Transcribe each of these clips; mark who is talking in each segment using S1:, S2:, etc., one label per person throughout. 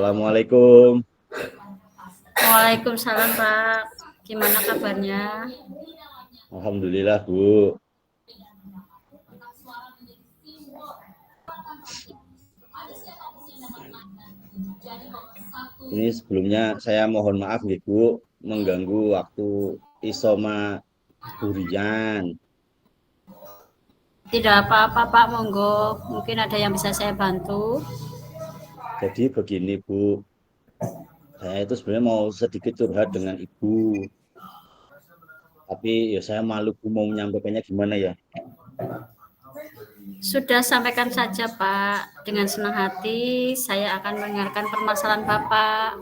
S1: Assalamualaikum.
S2: Waalaikumsalam Pak. Gimana kabarnya?
S1: Alhamdulillah Bu. Ini sebelumnya saya mohon maaf nih Bu, mengganggu waktu Isoma Durian.
S2: Tidak apa-apa Pak, monggo. Mungkin ada yang bisa saya bantu.
S1: Jadi begini Bu, saya itu sebenarnya mau sedikit curhat dengan Ibu. Tapi ya saya malu Bu mau menyampaikannya gimana ya.
S2: Sudah sampaikan saja Pak. Dengan senang hati saya akan mendengarkan permasalahan Bapak.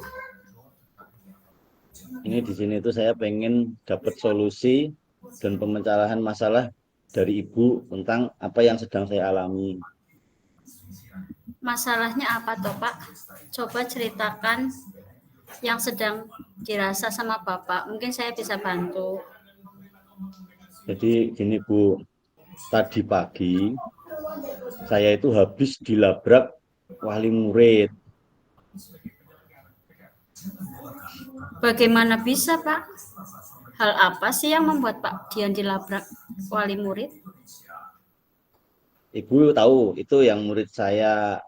S1: Ini di sini tuh saya pengen dapat solusi dan pemecahan masalah dari Ibu tentang apa yang sedang saya alami.
S2: Masalahnya apa toh Pak? Coba ceritakan yang sedang dirasa sama Bapak. Mungkin saya bisa bantu.
S1: Jadi gini Bu, tadi pagi saya itu habis dilabrak wali murid.
S2: Bagaimana bisa Pak? Hal apa sih yang membuat Pak Dian dilabrak wali murid?
S1: Ibu tahu itu yang murid saya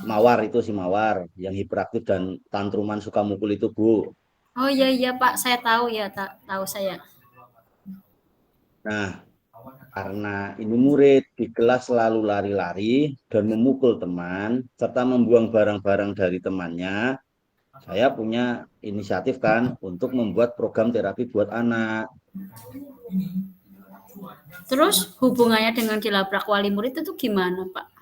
S1: Mawar itu si Mawar yang hiperaktif dan tantruman suka mukul itu Bu.
S2: Oh iya Pak, saya tahu ya, tahu saya.
S1: Nah, karena ini murid di kelas selalu lari-lari dan memukul teman serta membuang barang-barang dari temannya, saya punya inisiatif kan untuk membuat program terapi buat anak.
S2: Terus hubungannya dengan dilabrak wali murid itu gimana Pak?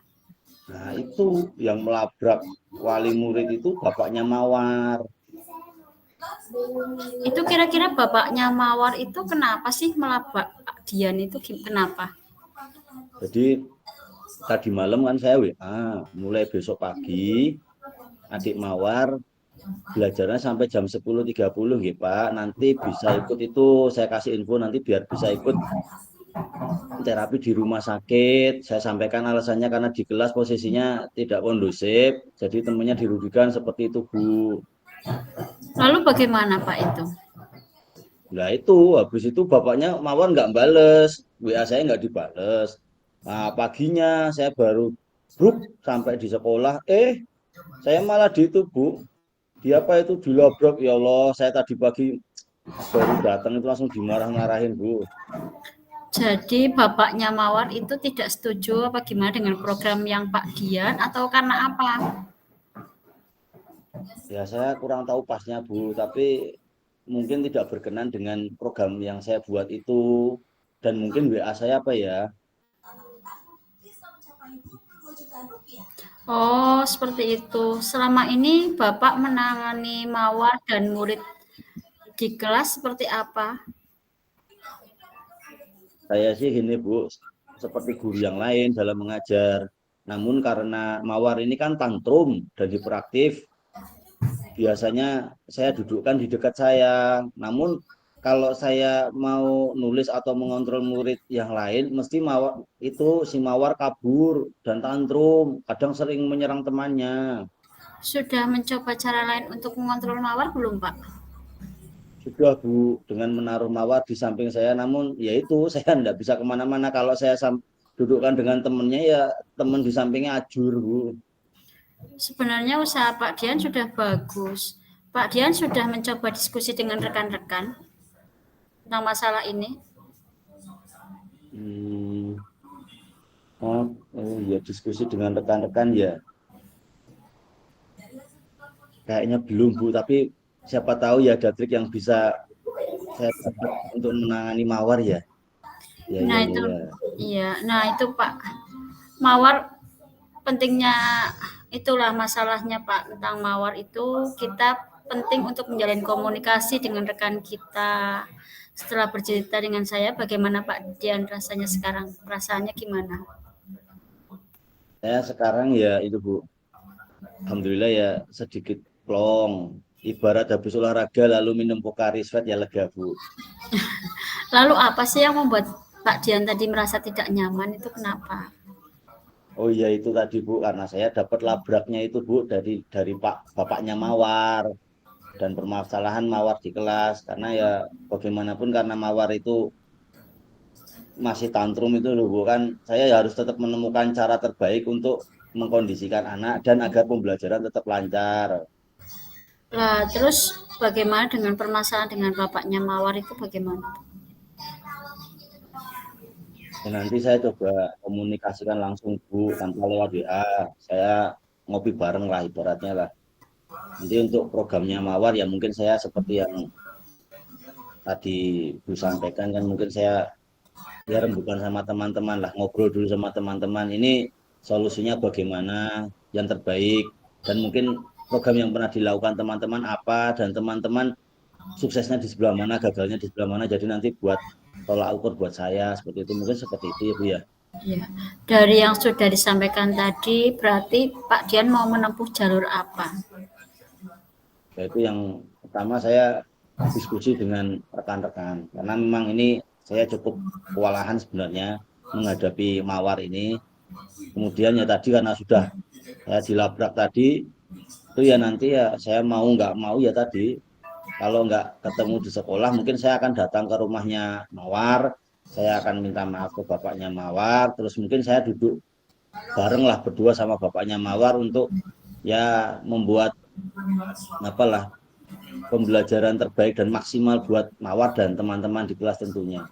S1: Nah, itu yang melabrak wali murid itu bapaknya Mawar.
S2: Itu kira-kira bapaknya Mawar itu kenapa sih melabrak Pak Dian itu kenapa?
S1: Jadi tadi malam kan saya WA, mulai besok pagi adik Mawar belajarnya sampai jam 10.30 gitu Pak. Nanti bisa ikut itu, saya kasih info nanti biar bisa ikut terapi di rumah sakit. Saya sampaikan alasannya karena di kelas posisinya tidak kondusif, jadi temennya dirugikan seperti itu Bu.
S2: Lalu bagaimana Pak itu?
S1: Nah itu, habis itu bapaknya Mawar nggak bales, WA saya nggak dibales. Nah paginya saya baru grup sampai di sekolah, saya malah di itu Bu. Dia apa itu dilabrak, ya Allah, saya tadi pagi baru datang itu langsung dimarah-marahin Bu.
S2: Jadi bapaknya Mawar itu tidak setuju apa gimana dengan program yang Pak Dian atau karena apa?
S1: Ya saya kurang tahu pasnya Bu, tapi mungkin tidak berkenan dengan program yang saya buat itu. Dan mungkin WA saya apa ya?
S2: Oh, seperti itu. Selama ini Bapak menangani Mawar dan murid di kelas seperti apa?
S1: Saya sih gini Bu, seperti guru yang lain dalam mengajar. Namun karena Mawar ini kan tantrum dan hiperaktif, biasanya saya dudukkan di dekat saya. Namun kalau saya mau nulis atau mengontrol murid yang lain, mesti Mawar itu si Mawar kabur dan tantrum, kadang sering menyerang temannya.
S2: Sudah mencoba cara lain untuk mengontrol Mawar belum, Pak?
S1: Sudah Bu, dengan menaruh Mawar di samping saya, namun ya itu saya tidak bisa kemana-mana. Kalau saya dudukkan dengan temennya ya teman di sampingnya ajur Bu.
S2: Sebenarnya usaha Pak Dian sudah bagus. Pak Dian sudah mencoba diskusi dengan rekan-rekan tentang masalah ini.
S1: Hmm, oh ya diskusi dengan rekan-rekan ya. Kayaknya belum Bu, tapi siapa tahu ya ada trik yang bisa saya dapat untuk menangani Mawar ya. Ya ya
S2: Nah
S1: ya
S2: itu,
S1: ya.
S2: iya. Nah itu Pak, Mawar pentingnya itulah masalahnya Pak tentang Mawar itu kita penting untuk menjalin komunikasi dengan rekan kita. Setelah bercerita dengan saya, bagaimana Pak Dian rasanya sekarang? Perasaannya gimana?
S1: Saya sekarang ya itu Bu, alhamdulillah ya sedikit plong. Ibarat habis olahraga lalu minum Pocari Sweat ya lega Bu.
S2: Lalu apa sih yang membuat Pak Dian tadi merasa tidak nyaman itu kenapa?
S1: Oh iya itu tadi Bu, karena saya dapat labraknya itu Bu dari Pak bapaknya Mawar dan permasalahan Mawar di kelas karena ya bagaimanapun karena Mawar itu masih tantrum itu loh Bu kan saya harus tetap menemukan cara terbaik untuk mengkondisikan anak dan agar pembelajaran tetap lancar.
S2: Lah, terus bagaimana dengan permasalahan dengan bapaknya Mawar itu bagaimana?
S1: Ya, nanti saya coba komunikasikan langsung Bu tanpa lewat WA. Saya ngopi bareng lah ibaratnya lah. Nanti untuk programnya Mawar ya mungkin saya seperti yang tadi Bu sampaikan kan mungkin saya ya rembukan sama teman-teman lah, ngobrol dulu sama teman-teman. Ini solusinya bagaimana yang terbaik dan mungkin program yang pernah dilakukan teman-teman apa dan teman-teman suksesnya di sebelah mana, gagalnya di sebelah mana. Jadi nanti buat tolak ukur buat saya seperti itu mungkin seperti itu ya Bu ya.
S2: Ya, dari yang sudah disampaikan tadi, berarti Pak Dian mau menempuh jalur apa?
S1: Yaitu yang pertama saya diskusi dengan rekan-rekan karena memang ini saya cukup kewalahan sebenarnya menghadapi mawar ini. Kemudian ya tadi karena sudah saya dilabrak tadi itu ya nanti ya saya mau nggak mau ya tadi kalau nggak ketemu di sekolah mungkin saya akan datang ke rumahnya Mawar, saya akan minta maaf ke bapaknya Mawar, terus mungkin saya duduk bareng lah berdua sama bapaknya Mawar untuk ya membuat apalah pembelajaran terbaik dan maksimal buat Mawar dan teman-teman di kelas tentunya.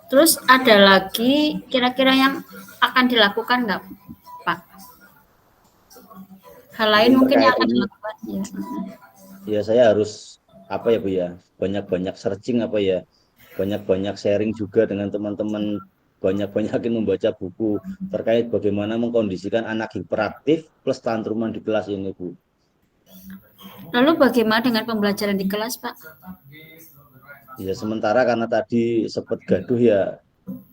S2: Terus ada lagi kira-kira yang akan dilakukan nggak, Pak? Hal lain
S1: Mungkin
S2: mungkin yang
S1: terkait
S2: akan
S1: ini
S2: dilakukan ya.
S1: ya saya harus apa ya Bu ya, banyak-banyak searching apa ya, banyak-banyak sharing juga dengan teman-teman, banyak-banyakin membaca buku terkait bagaimana mengkondisikan anak hiperaktif plus tantruman di kelas ini Bu.
S2: Lalu bagaimana dengan pembelajaran di kelas, Pak?
S1: Ya sementara karena tadi sempat gaduh ya,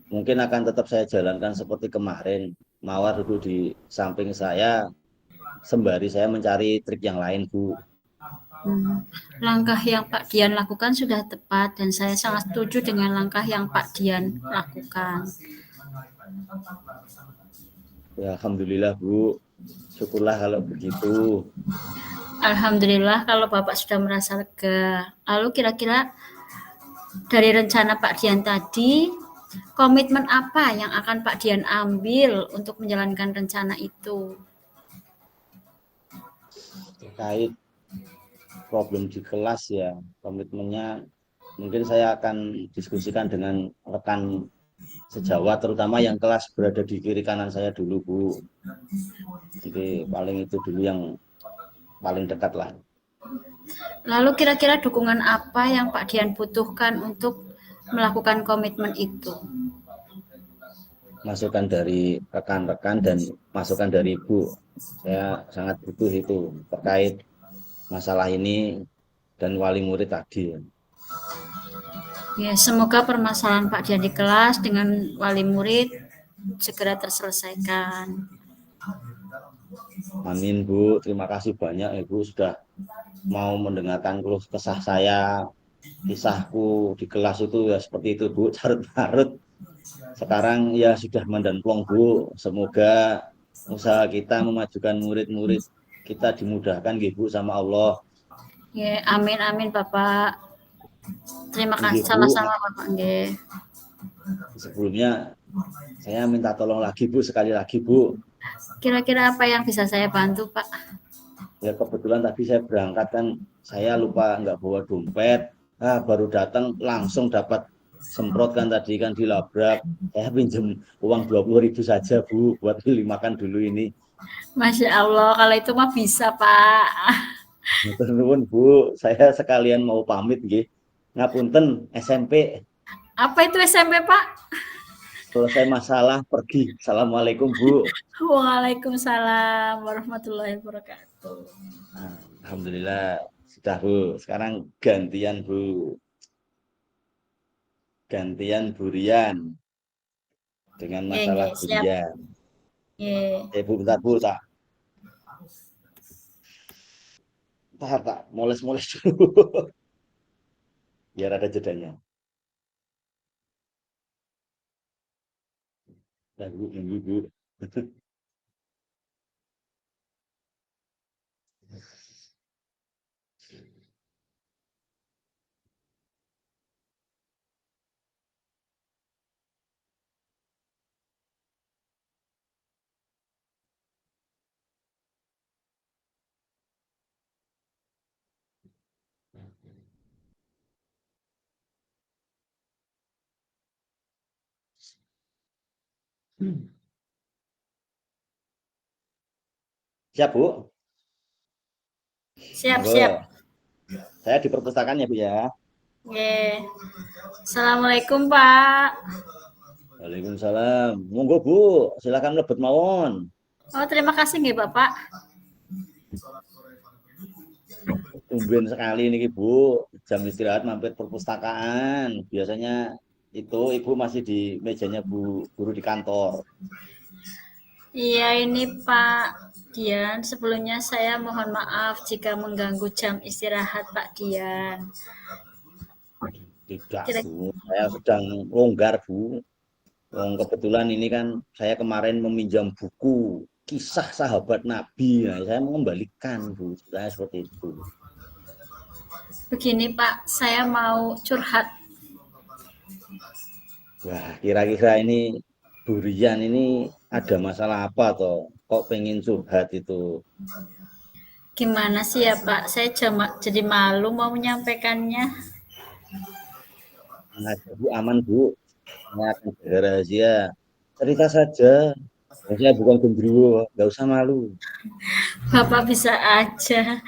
S1: mungkin akan tetap saya jalankan seperti kemarin. Mawar duduk di samping saya, sembari saya mencari trik yang lain Bu.
S2: Langkah yang Pak Dian lakukan sudah tepat dan saya sangat setuju dengan langkah yang Pak Dian lakukan.
S1: Ya Alhamdulillah Bu, syukurlah kalau begitu.
S2: Alhamdulillah kalau Bapak sudah merasa lega. Lalu kira-kira dari rencana Pak Dian tadi, komitmen apa yang akan Pak Dian ambil untuk menjalankan rencana itu?
S1: Terkait problem di kelas ya, komitmennya mungkin saya akan diskusikan dengan rekan sejawat, terutama yang kelas berada di kiri kanan saya dulu Bu. Jadi paling itu dulu yang paling dekat lah.
S2: Lalu kira-kira dukungan apa yang Pak Dian butuhkan untuk melakukan komitmen itu?
S1: Masukan dari rekan-rekan dan masukan dari Ibu. Saya sangat butuh itu terkait masalah ini dan wali murid tadi.
S2: Ya, semoga permasalahan Pak Dian di kelas dengan wali murid segera terselesaikan.
S1: Amin Bu, terima kasih banyak Ibu sudah mau mendengarkan keluh kesah saya, kisahku di kelas itu ya seperti itu Bu, carut-carut. Sekarang ya sudah mendenplong Bu, semoga usaha kita memajukan murid-murid kita dimudahkan Bu sama Allah.
S2: Ya, amin amin Bapak. Terima kasih
S1: Nggih, Bu.
S2: sama-sama Bapak nggih.
S1: Sebelumnya saya minta tolong lagi Bu, sekali lagi Bu.
S2: Kira-kira apa yang bisa saya bantu, Pak?
S1: Ya kebetulan tadi saya berangkat kan, saya lupa nggak bawa dompet. Baru datang langsung dapat semprot kan tadi kan dilabrak. Saya pinjam uang 20.000 saja Bu, buat beli makan dulu ini.
S2: Masya Allah, kalau itu mah bisa, Pak.
S1: Nuwun Bu, saya sekalian mau pamit nggih. Ngapunten SMP
S2: Apa itu SMP, Pak?
S1: selesai masalah pergi. Assalamualaikum Bu.
S2: Waalaikumsalam warahmatullahi wabarakatuh.
S1: Alhamdulillah sudah Bu. Sekarang gantian Bu. Gantian Burian dengan
S2: Nggih,
S1: masalah
S2: nggih, siap.
S1: Burian.
S2: Nggih.
S1: Bu, bentar Bu, tak moles-moles dulu. Biar ada jedanya. Dan Bu, Bu. Siap, Bu?
S2: Siap-siap.
S1: Monggo. Saya di perpustakaan ya, Bu ya.
S2: Oke. Assalamualaikum, Pak.
S1: Waalaikumsalam. Monggo, Bu. Silakan mlebet mawon.
S2: Oh, terima kasih nggih, Bapak.
S1: Tumben sekali nih, Bu. Jam istirahat mampir perpustakaan. Biasanya itu Ibu masih di mejanya Bu guru di kantor.
S2: Iya, ini Pak Dian. Sebelumnya saya mohon maaf jika mengganggu jam istirahat Pak Dian.
S1: Tidak,
S2: Kira
S1: Bu. Saya sedang longgar, Bu. Kebetulan ini kan saya kemarin meminjam buku kisah sahabat Nabi. Nah, saya mengembalikan, Bu. Saya seperti itu.
S2: Begini Pak, saya mau curhat.
S1: Wah, kira-kira ini Bu Rian ini ada masalah apa toh? Kok pengen curhat itu?
S2: Gimana sih ya Pak? Saya jadi malu mau menyampaikannya.
S1: Ada Bu, aman Bu. Ini akan jaga rahasia. Cerita saja. Saya bukan gendruwo, nggak usah malu.
S2: Bapak bisa aja.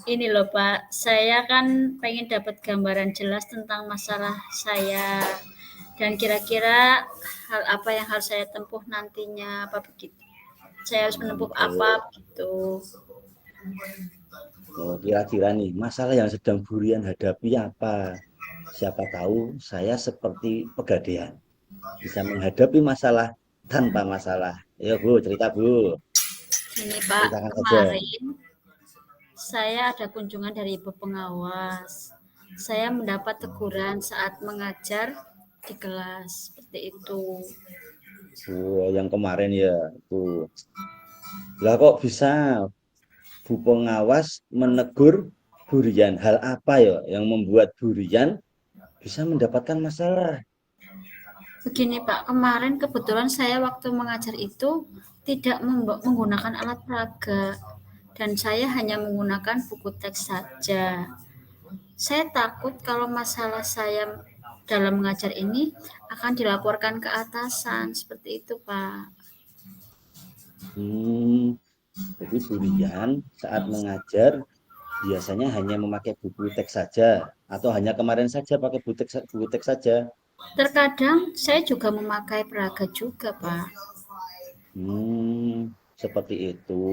S2: Ini loh Pak, saya kan pengen dapat gambaran jelas tentang masalah saya. Dan kira-kira hal apa yang harus saya tempuh nantinya, apa begitu. Saya harus menempuh
S1: Oh,
S2: apa gitu.
S1: oh, kira-kira nih masalah yang sedang Bu Rian hadapi apa? Siapa tahu saya seperti Pegadaian bisa menghadapi masalah tanpa masalah. Ya Bu, cerita Bu,
S2: Ini Pak,
S1: ceritakan saja.
S2: kemarin saya ada kunjungan dari ibu pengawas. Saya mendapat teguran saat mengajar di kelas seperti itu.
S1: Oh, yang kemarin ya, tuh. Lah kok bisa Bu pengawas menegur Bu Rian? Hal apa ya yang membuat Bu Rian bisa mendapatkan masalah?
S2: Begini Pak, kemarin kebetulan saya waktu mengajar itu tidak menggunakan alat peraga dan saya hanya menggunakan buku teks saja. Saya takut kalau masalah saya dalam mengajar ini akan dilaporkan ke atasan, seperti itu Pak.
S1: Hmm, jadi Bu Rian saat mengajar biasanya hanya memakai buku teks saja atau hanya kemarin saja pakai buku teks saja?
S2: Terkadang saya juga memakai peraga juga Pak.
S1: Seperti itu.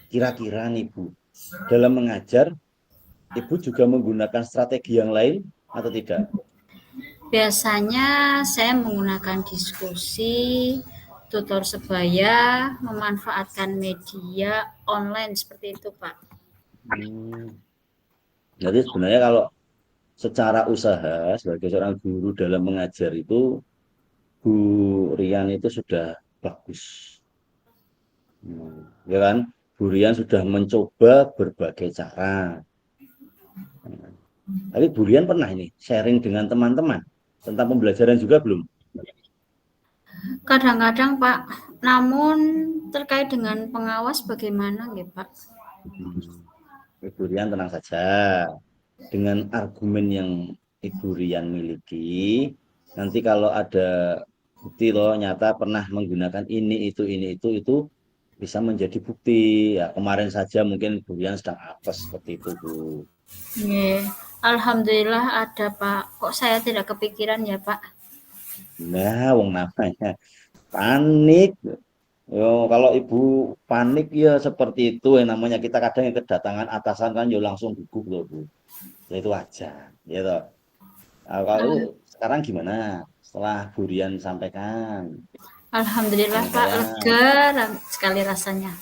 S1: Kira-kira nih Bu, dalam mengajar Ibu juga menggunakan strategi yang lain atau tidak?
S2: Biasanya saya menggunakan diskusi, tutor sebaya, memanfaatkan media online seperti itu, Pak.
S1: Hmm, Jadi sebenarnya kalau secara usaha sebagai seorang guru dalam mengajar itu Bu Rian itu sudah bagus. Ya kan? Bu Rian sudah mencoba berbagai cara. Tapi Bu Rian pernah ini sharing dengan teman-teman tentang pembelajaran juga belum?
S2: Kadang-kadang, Pak, namun terkait dengan pengawas bagaimana, nggih, Pak?
S1: Hmm, Ibu Rian tenang saja. Dengan argumen yang Ibu Rian miliki, nanti kalau ada bukti loh nyata pernah menggunakan ini itu bisa menjadi bukti. Ya kemarin saja mungkin Bu Rian sedang apes seperti itu Bu.
S2: Nggih. Alhamdulillah ada, Pak. Kok saya tidak kepikiran ya, Pak?
S1: Nah, wong namanya panik. Yo, kalau ibu panik ya seperti itu yang namanya kita kadang yang kedatangan atasan kan yo langsung gugup loh Bu. Ya, itu wajar. Ya toh. Nah, kalau
S2: Al-
S1: sekarang gimana? Setelah Bu Rian sampaikan
S2: Alhamdulillah,
S1: dengan
S2: Pak,
S1: saya,
S2: lega sekali rasanya.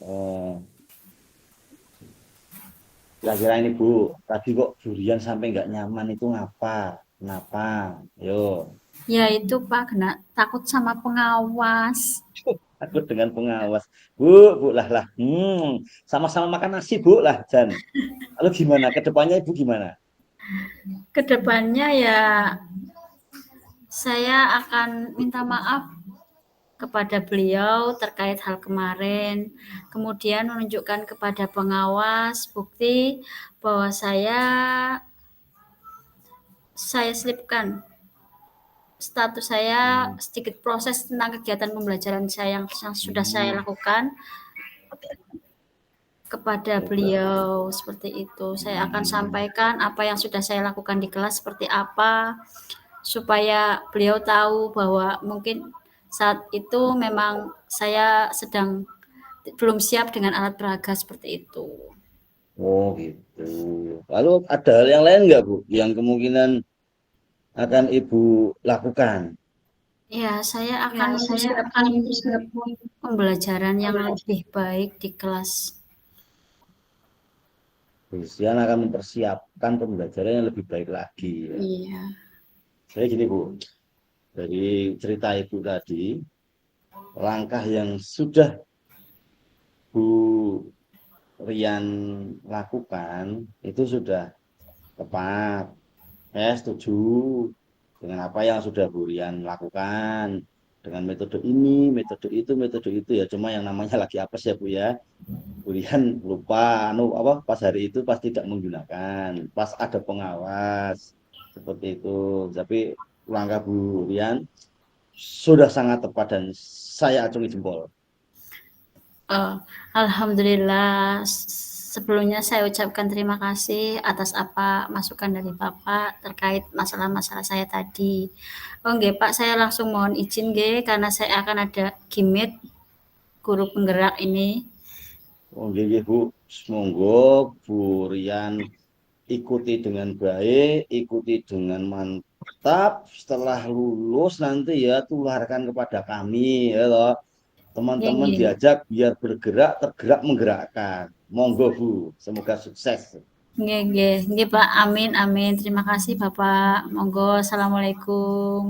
S1: oh, kira-kira ini Bu, tadi kok Bu Rian sampai nggak nyaman itu ngapa? Kenapa? Yo,
S2: Ya itu Pak, kena takut sama pengawas.
S1: takut dengan pengawas. Bu, Bu lah lah. Sama-sama makan nasi, Bu lah, Jan. Lalu gimana? Kedepannya Ibu gimana?
S2: Kedepannya ya saya akan minta maaf kepada beliau terkait hal kemarin, kemudian menunjukkan kepada pengawas bukti bahwa saya selipkan status saya
S1: Hmm,
S2: sedikit proses tentang kegiatan pembelajaran saya yang sudah saya
S1: hmm,
S2: lakukan kepada
S1: ya, ya.
S2: beliau seperti itu. Saya akan
S1: Hmm.
S2: sampaikan apa yang sudah saya lakukan di kelas seperti apa supaya beliau tahu bahwa mungkin saat itu memang saya sedang belum siap dengan alat peraga seperti itu.
S1: Oh gitu. Lalu ada hal yang lain nggak Bu, yang kemungkinan akan Ibu lakukan?
S2: Ya, saya
S3: Ya,
S2: akan
S3: saya akan
S2: mempersiapkan
S3: mempersiapkan
S2: pembelajaran yang
S3: pembelajaran.
S2: lebih baik di kelas.
S1: Kepolisian akan mempersiapkan pembelajaran yang lebih baik lagi. Ya.
S2: Iya.
S1: Saya gini Bu, dari cerita Ibu tadi, langkah yang sudah Bu Rian lakukan itu sudah tepat. Saya setuju dengan apa yang sudah Bu Rian lakukan. Dengan metode ini, metode itu ya. Cuma yang namanya lagi apes ya Bu ya. Bu Rian lupa, apa pas hari itu pas tidak menggunakan, pas ada pengawas seperti itu. Tapi langkah Bu Rian sudah sangat tepat dan saya acungi jempol.
S2: Oh, alhamdulillah. Sebelumnya saya ucapkan terima kasih atas apa masukan dari Bapak terkait masalah-masalah saya tadi. Oh, nggih, Pak, saya langsung mohon izin nggih karena saya akan ada gimit guru penggerak ini.
S1: Oh, nggih, Bu. Semoga Bu Rian ikuti dengan baik, ikuti dengan mantap. Setelah lulus nanti ya tularkan kepada kami ya toh.
S2: Nggih,
S1: Teman-teman
S2: nggih.
S1: diajak biar bergerak, tergerak menggerakkan. Monggo Bu, semoga sukses.
S2: Nggih, nggih. Nggih, Pak. Amin, amin. Terima kasih, Bapak. Monggo. Assalamualaikum.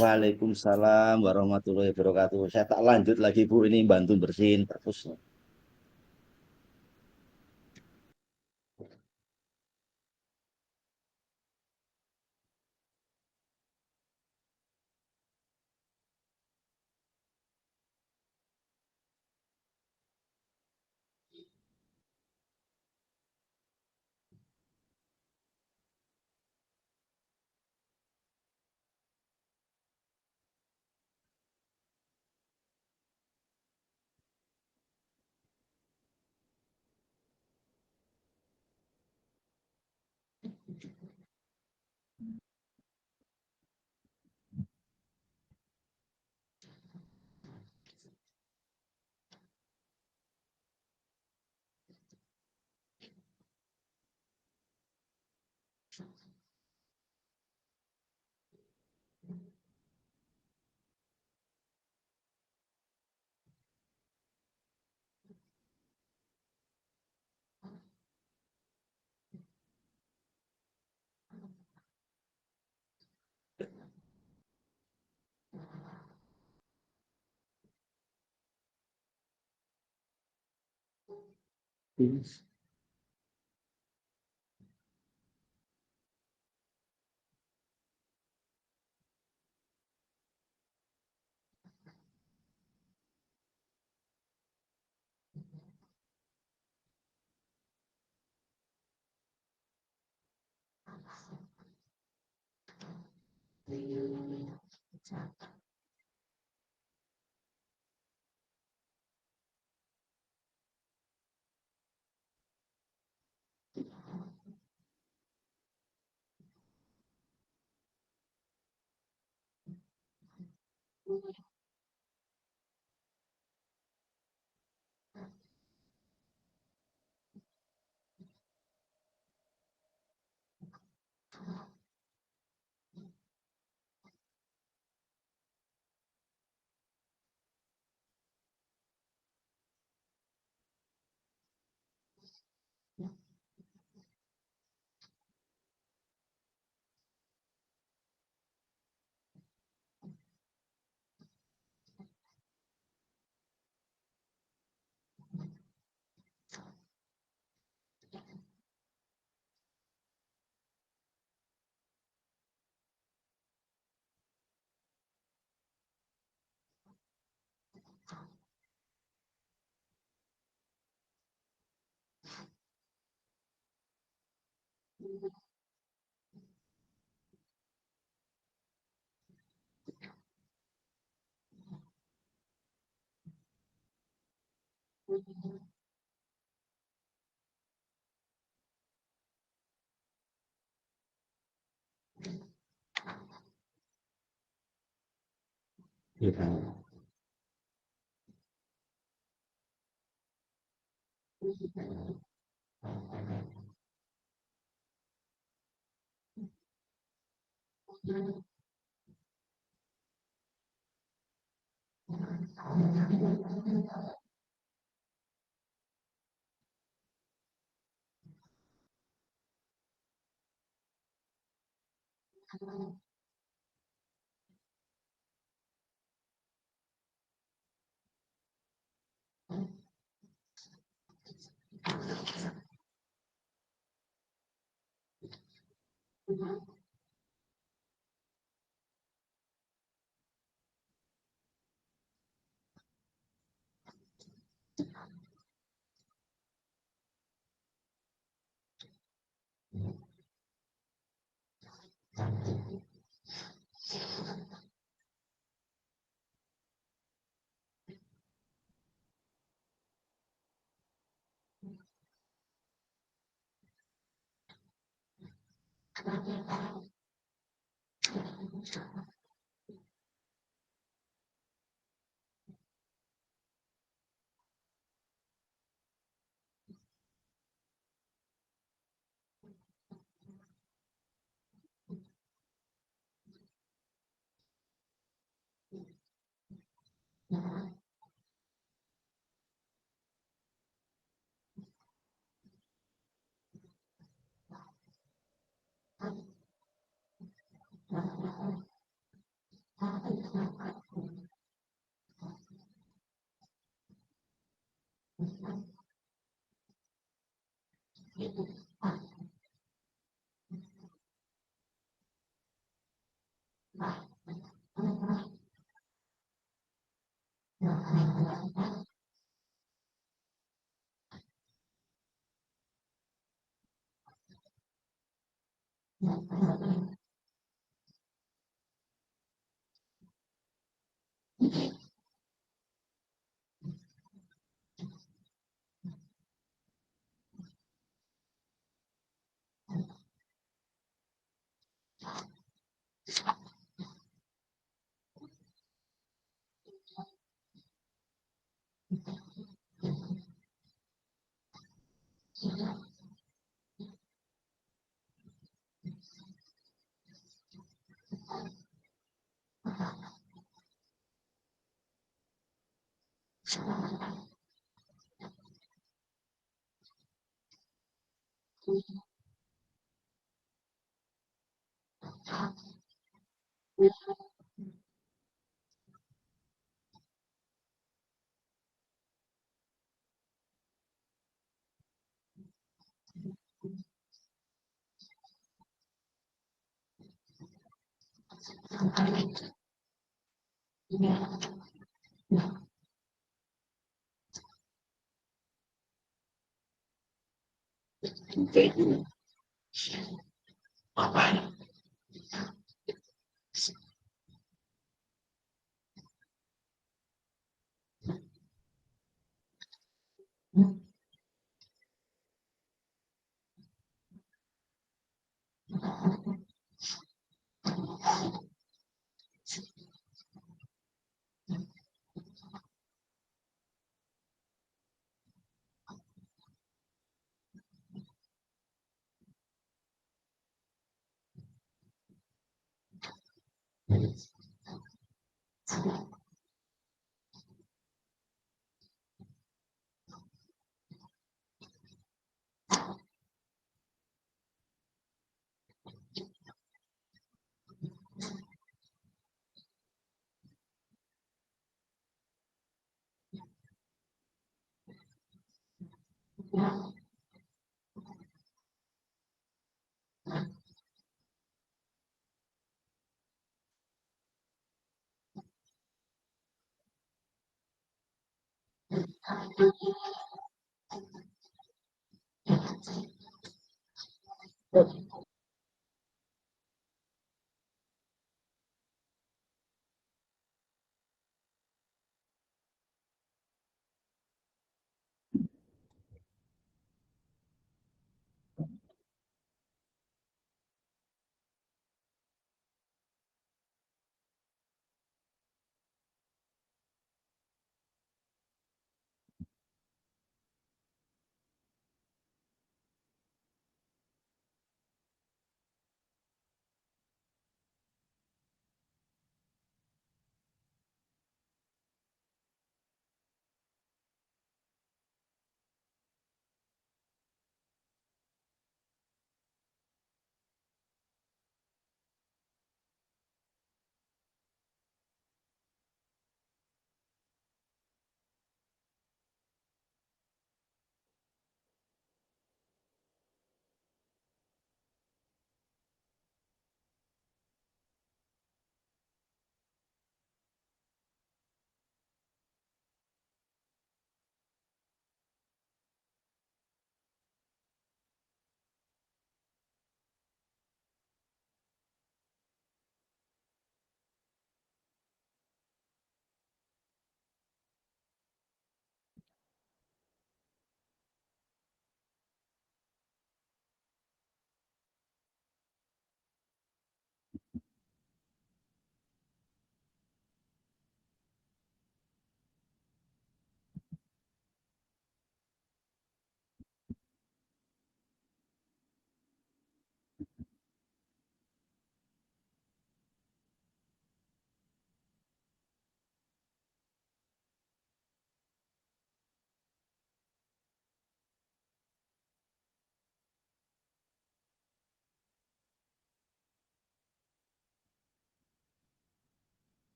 S1: Waalaikumsalam warahmatullahi wabarakatuh. Saya tak lanjut lagi Bu, ini bantu bersihin terus. Iya.